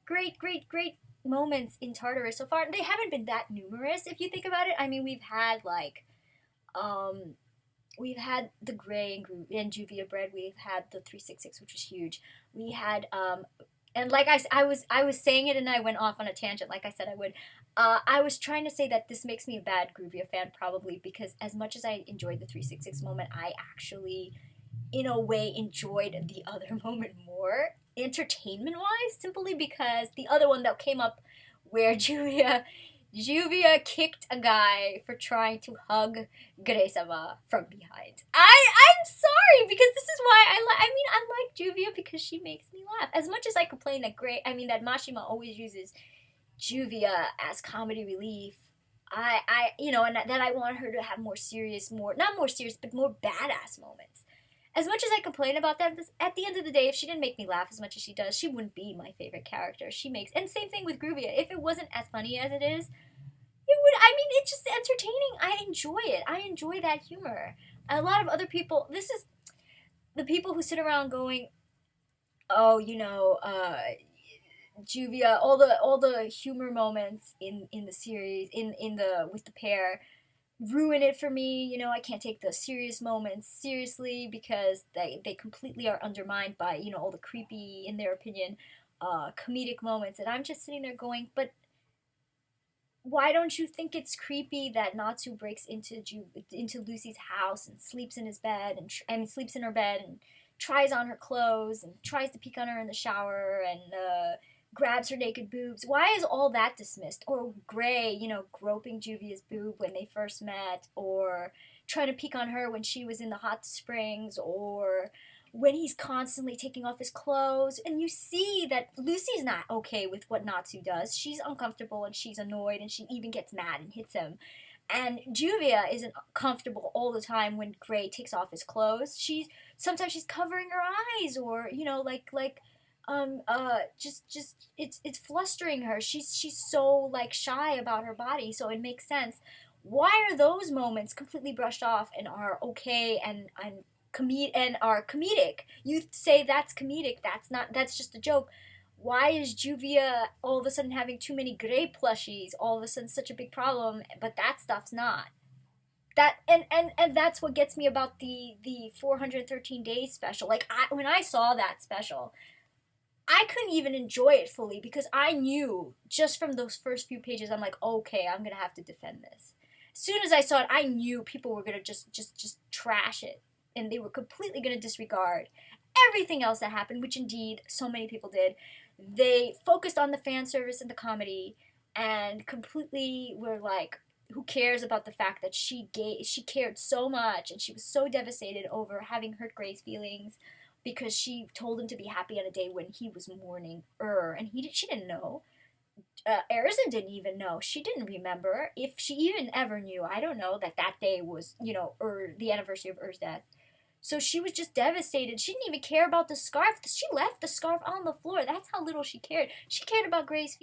great moments in Tartarus so far. They haven't been that numerous if you think about it. I mean, um, we've had the Gray and Juvia bread. We've had the 366, which was huge. We had and like I was saying it and I went off on a tangent. Like I said I would. I was trying to say that this makes me a bad Gruvia fan probably because as much as I enjoyed the 366 moment, I actually in a way enjoyed the other moment more entertainment wise simply because the other one that came up where Juvia kicked a guy for trying to hug Gresama from behind. I'm sorry because this is why I mean I like Juvia because she makes me laugh. As much as I complain that that Mashima always uses Juvia as comedy relief. And that I want her to have more serious, more not more serious, but more badass moments. As much as I complain about that, at the end of the day, if she didn't make me laugh as much as she does, she wouldn't be my favorite character. And same thing with Gruvia. If it wasn't as funny as it is, it would. I mean, it's just entertaining. I enjoy it. I enjoy that humor. A lot of other people. This is the people who sit around going, "Oh, Juvia, all the humor moments in the series in the with the pair ruin it for me. I can't take the serious moments seriously because they completely are undermined by all the creepy, in their opinion, comedic moments. And I'm just sitting there going, but why don't you think it's creepy that Natsu breaks into Lucy's house and sleeps in his bed and sleeps in her bed and tries on her clothes and tries to peek on her in the shower and grabs her naked boobs? Why is all that dismissed? Or Gray, groping Juvia's boob when they first met, or trying to peek on her when she was in the hot springs, or when he's constantly taking off his clothes, and you see that Lucy's not okay with what Natsu does. She's uncomfortable and she's annoyed and she even gets mad and hits him. And Juvia isn't comfortable all the time when Gray takes off his clothes. Sometimes she's covering her eyes or just it's flustering her. She's so like shy about her body, so it makes sense. Why are those moments completely brushed off and are okay and are comedic? You say that's comedic. That's not. That's just a joke. Why is Juvia all of a sudden having too many Gray plushies? All of a sudden, such a big problem, but that stuff's not. And that's what gets me about the 413 days special. Like when I saw that special, I couldn't even enjoy it fully because I knew just from those first few pages, I'm like, okay, I'm gonna have to defend this. As soon as I saw it, I knew people were gonna just trash it, and they were completely gonna disregard everything else that happened, which indeed so many people did. They focused on the fan service and the comedy, and completely were like, who cares about the fact that she cared so much and she was so devastated over having hurt Gray's feelings because she told him to be happy on a day when he was mourning her, and she didn't know. Erza didn't even know. She didn't remember if she even ever knew. I don't know that day was the anniversary of Er's death. So she was just devastated. She didn't even care about the scarf. She left the scarf on the floor. That's how little she cared. She cared about Gray's